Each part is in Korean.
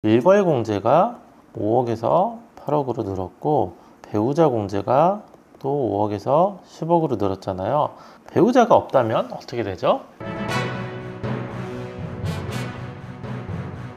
일괄 공제가 5억에서 8억으로 늘었고 배우자 공제가 또 5억에서 10억으로 늘었잖아요. 배우자가 없다면 어떻게 되죠?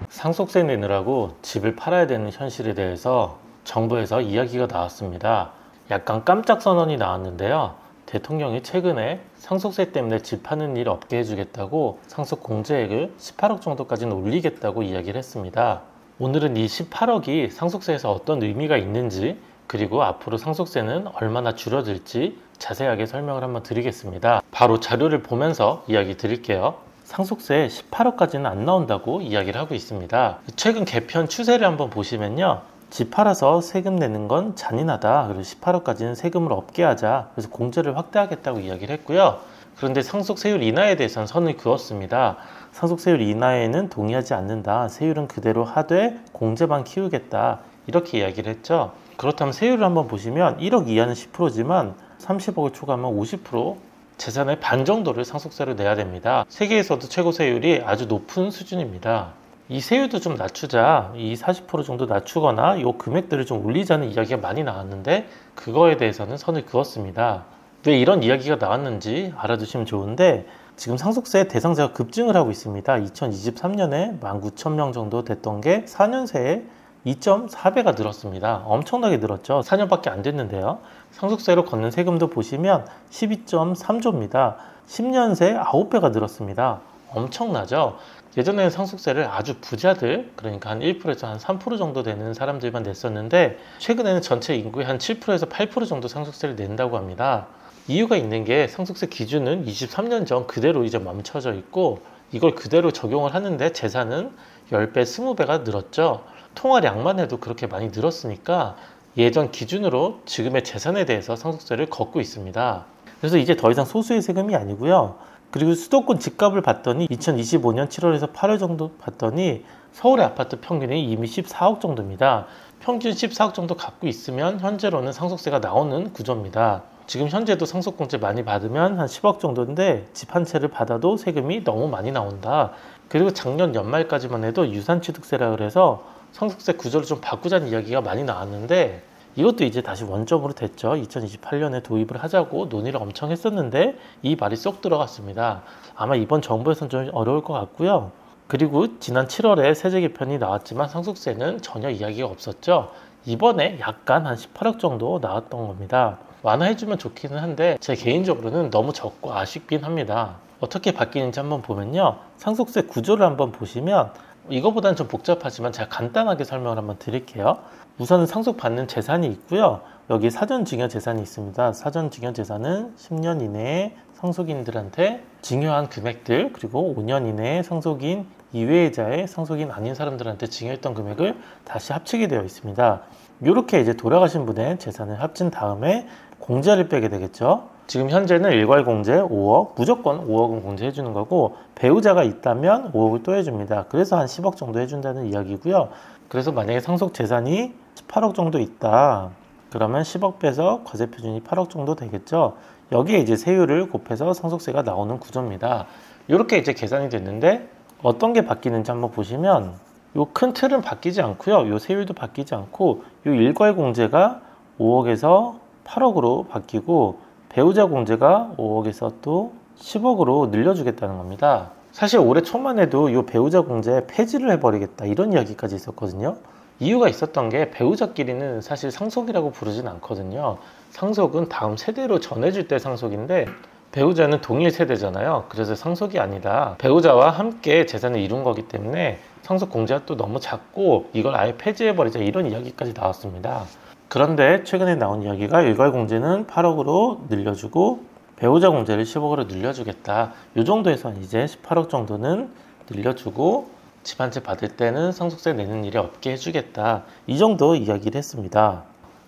상속세 내느라고 집을 팔아야 되는 현실에 대해서 정부에서 이야기가 나왔습니다. 약간 깜짝 선언이 나왔는데요. 대통령이 최근에 상속세 때문에 집 파는 일 없게 해주겠다고 상속 공제액을 18억 정도까지는 올리겠다고 이야기를 했습니다. 오늘은 이 18억이 상속세에서 어떤 의미가 있는지, 그리고 앞으로 상속세는 얼마나 줄어들지 자세하게 설명을 한번 드리겠습니다. 바로 자료를 보면서 이야기 드릴게요. 상속세 18억까지는 안 나온다고 이야기를 하고 있습니다. 최근 개편 추세를 한번 보시면요, 집 팔아서 세금 내는 건 잔인하다, 그리고 18억까지는 세금을 없게 하자, 그래서 공제를 확대하겠다고 이야기를 했고요. 그런데 상속세율 인하에 대해서는 선을 그었습니다. 상속세율 인하에는 동의하지 않는다, 세율은 그대로 하되 공제만 키우겠다, 이렇게 이야기를 했죠. 그렇다면 세율을 한번 보시면 1억 이하는 10%지만 30억을 초과하면 50%, 재산의 반 정도를 상속세로 내야 됩니다. 세계에서도 최고 세율이 아주 높은 수준입니다. 이 세율도 좀 낮추자, 이 40% 정도 낮추거나 이 금액들을 좀 올리자는 이야기가 많이 나왔는데, 그거에 대해서는 선을 그었습니다. 왜 이런 이야기가 나왔는지 알아두시면 좋은데, 지금 상속세 대상자가 급증을 하고 있습니다. 2023년에 19,000명 정도 됐던 게 4년 새에 2.4배가 늘었습니다. 엄청나게 늘었죠. 4년밖에 안 됐는데요. 상속세로 걷는 세금도 보시면 12.3조입니다. 10년 새 9배가 늘었습니다. 엄청나죠? 예전에는 상속세를 아주 부자들, 그러니까 한 1%에서 한 3% 정도 되는 사람들만 냈었는데, 최근에는 전체 인구의 한 7%에서 8% 정도 상속세를 낸다고 합니다. 이유가 있는 게, 상속세 기준은 23년 전 그대로 이제 멈춰져 있고, 이걸 그대로 적용을 하는데 재산은 10배, 20배가 늘었죠. 통화량만 해도 그렇게 많이 늘었으니까 예전 기준으로 지금의 재산에 대해서 상속세를 걷고 있습니다. 그래서 이제 더 이상 소수의 세금이 아니고요. 그리고 수도권 집값을 봤더니 2025년 7월에서 8월 정도 봤더니 서울의 아파트 평균이 이미 14억 정도입니다. 평균 14억 정도 갖고 있으면 현재로는 상속세가 나오는 구조입니다. 지금 현재도 상속공제 많이 받으면 한 10억 정도인데, 집 한 채를 받아도 세금이 너무 많이 나온다. 그리고 작년 연말까지만 해도 유산취득세라 그래서 상속세 구조를 좀 바꾸자는 이야기가 많이 나왔는데, 이것도 이제 다시 원점으로 됐죠. 2028년에 도입을 하자고 논의를 엄청 했었는데 이 말이 쏙 들어갔습니다. 아마 이번 정부에서는 좀 어려울 것 같고요. 그리고 지난 7월에 세제 개편이 나왔지만 상속세는 전혀 이야기가 없었죠. 이번에 약간 한 18억 정도 나왔던 겁니다. 완화해주면 좋기는 한데 제 개인적으로는 너무 적고 아쉽긴 합니다. 어떻게 바뀌는지 한번 보면요, 상속세 구조를 한번 보시면 이거보다는 좀 복잡하지만 제가 간단하게 설명을 한번 드릴게요. 우선은 상속받는 재산이 있고요. 여기 사전증여 재산이 있습니다. 사전증여 재산은 10년 이내에 상속인들한테 증여한 금액들, 그리고 5년 이내에 상속인 이외의자의 상속인 아닌 사람들한테 증여했던 금액을 다시 합치게 되어 있습니다. 이렇게 이제 돌아가신 분의 재산을 합친 다음에 공제를 빼게 되겠죠. 지금 현재는 일괄 공제 5억, 무조건 5억은 공제해 주는 거고, 배우자가 있다면 5억을 또 해줍니다. 그래서 한 10억 정도 해준다는 이야기고요. 그래서 만약에 상속 재산이 18억 정도 있다, 그러면 10억 빼서 과세 표준이 8억 정도 되겠죠. 여기에 이제 세율을 곱해서 상속세가 나오는 구조입니다. 이렇게 이제 계산이 됐는데, 어떤 게 바뀌는지 한번 보시면 요 큰 틀은 바뀌지 않고요. 요 세율도 바뀌지 않고, 요 일괄 공제가 5억에서 8억으로 바뀌고, 배우자 공제가 5억에서 또 10억으로 늘려주겠다는 겁니다. 사실 올해 초만 해도 이 배우자 공제 폐지를 해버리겠다, 이런 이야기까지 있었거든요. 이유가 있었던 게, 배우자끼리는 사실 상속이라고 부르진 않거든요. 상속은 다음 세대로 전해줄 때 상속인데, 배우자는 동일 세대잖아요. 그래서 상속이 아니다, 배우자와 함께 재산을 이룬 거기 때문에 상속 공제가 또 너무 작고 이걸 아예 폐지해버리자, 이런 이야기까지 나왔습니다. 그런데 최근에 나온 이야기가 일괄 공제는 8억으로 늘려주고 배우자 공제를 10억으로 늘려주겠다, 이 정도에서 이제 18억 정도는 늘려주고 집 한 채 받을 때는 상속세 내는 일이 없게 해주겠다, 이 정도 이야기를 했습니다.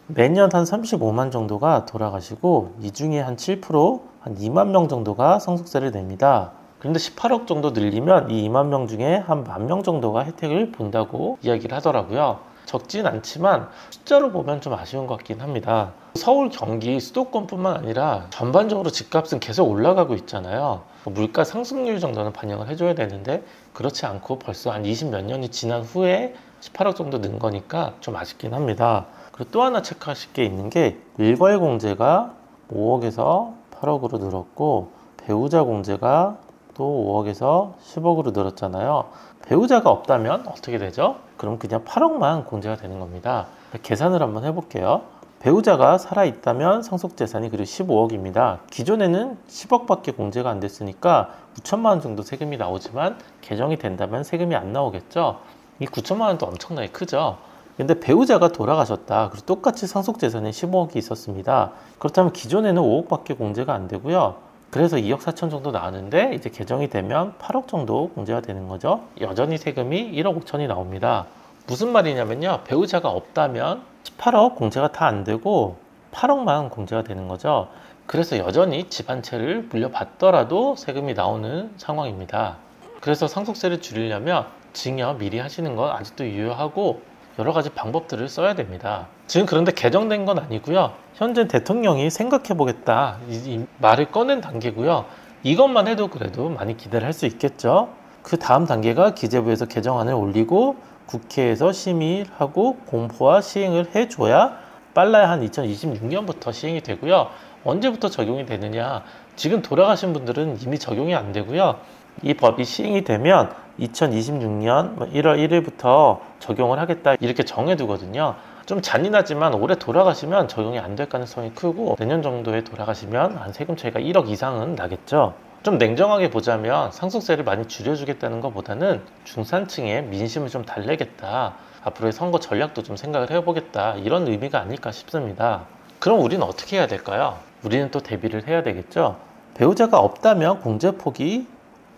매년 한 35만 정도가 돌아가시고, 이 중에 한 7%, 한 2만 명 정도가 상속세를 냅니다. 그런데 18억 정도 늘리면 이 2만 명 중에 한 10,000명 정도가 혜택을 본다고 이야기를 하더라고요. 적진 않지만 숫자로 보면 좀 아쉬운 것 같긴 합니다. 서울, 경기, 수도권뿐만 아니라 전반적으로 집값은 계속 올라가고 있잖아요. 물가 상승률 정도는 반영을 해줘야 되는데, 그렇지 않고 벌써 한 20몇 년이 지난 후에 18억 정도 는 거니까 좀 아쉽긴 합니다. 그리고 또 하나 체크하실 게 있는 게 일괄 공제가 5억에서 8억으로 늘었고 배우자 공제가 또 5억에서 10억으로 늘었잖아요. 배우자가 없다면 어떻게 되죠? 그럼 그냥 8억만 공제가 되는 겁니다. 계산을 한번 해볼게요. 배우자가 살아있다면 상속재산이 그리고 15억입니다. 기존에는 10억밖에 공제가 안 됐으니까 9천만 원 정도 세금이 나오지만 개정이 된다면 세금이 안 나오겠죠. 이 9천만 원도 엄청나게 크죠. 근데 배우자가 돌아가셨다. 그리고 똑같이 상속재산에 15억이 있었습니다. 그렇다면 기존에는 5억밖에 공제가 안 되고요. 그래서 2억 4천 정도 나왔는데 이제 개정이 되면 8억 정도 공제가 되는 거죠. 여전히 세금이 1억 5천이 나옵니다. 무슨 말이냐면요. 배우자가 없다면 18억 공제가 다 안 되고 8억만 공제가 되는 거죠. 그래서 여전히 집 한 채를 물려받더라도 세금이 나오는 상황입니다. 그래서 상속세를 줄이려면 증여 미리 하시는 건 아직도 유효하고 여러 가지 방법들을 써야 됩니다. 지금 그런데 개정된 건 아니고요. 현재 대통령이 생각해 보겠다 이 말을 꺼낸 단계고요. 이것만 해도 그래도 많이 기대를 할 수 있겠죠. 그 다음 단계가 기재부에서 개정안을 올리고 국회에서 심의하고 공포와 시행을 해줘야 빨라야 한 2026년부터 시행이 되고요. 언제부터 적용이 되느냐? 지금 돌아가신 분들은 이미 적용이 안 되고요. 이 법이 시행이 되면 2026년 1월 1일부터 적용을 하겠다 이렇게 정해두거든요. 좀 잔인하지만 올해 돌아가시면 적용이 안 될 가능성이 크고 내년 정도에 돌아가시면 한 세금 차이가 1억 이상은 나겠죠. 좀 냉정하게 보자면 상속세를 많이 줄여주겠다는 것보다는 중산층의 민심을 좀 달래겠다. 앞으로의 선거 전략도 좀 생각을 해보겠다. 이런 의미가 아닐까 싶습니다. 그럼 우리는 어떻게 해야 될까요? 우리는 또 대비를 해야 되겠죠. 배우자가 없다면 공제폭이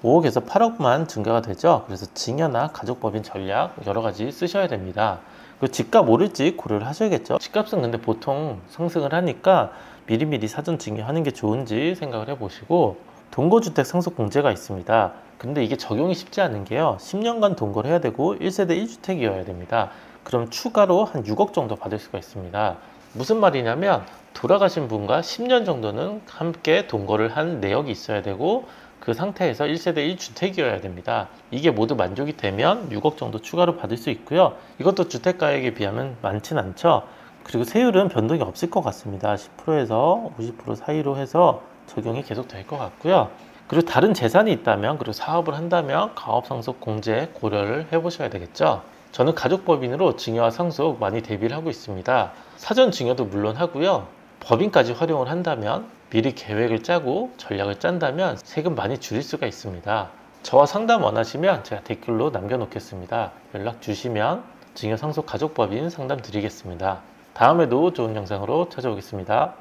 5억에서 8억만 증가가 되죠. 그래서 증여나 가족법인 전략 여러 가지 쓰셔야 됩니다. 그 집값 오를지 고려를 하셔야겠죠. 집값은 근데 보통 상승을 하니까 미리미리 사전 증여하는 게 좋은지 생각을 해보시고 동거주택 상속 공제가 있습니다. 근데 이게 적용이 쉽지 않은 게요. 10년간 동거를 해야 되고 1세대 1주택이어야 됩니다. 그럼 추가로 한 6억 정도 받을 수가 있습니다. 무슨 말이냐면 돌아가신 분과 10년 정도는 함께 동거를 한 내역이 있어야 되고 그 상태에서 1세대 1주택이어야 됩니다. 이게 모두 만족이 되면 6억 정도 추가로 받을 수 있고요. 이것도 주택가액에 비하면 많진 않죠. 그리고 세율은 변동이 없을 것 같습니다. 10%에서 50% 사이로 해서 적용이 계속 될 것 같고요. 그리고 다른 재산이 있다면 그리고 사업을 한다면 가업상속 공제 고려를 해보셔야 되겠죠. 저는 가족법인으로 증여와 상속 많이 대비를 하고 있습니다. 사전 증여도 물론 하고요. 법인까지 활용을 한다면 미리 계획을 짜고 전략을 짠다면 세금 많이 줄일 수가 있습니다. 저와 상담 원하시면 제가 댓글로 남겨놓겠습니다. 연락 주시면 증여 상속 가족법인 상담 드리겠습니다. 다음에도 좋은 영상으로 찾아오겠습니다.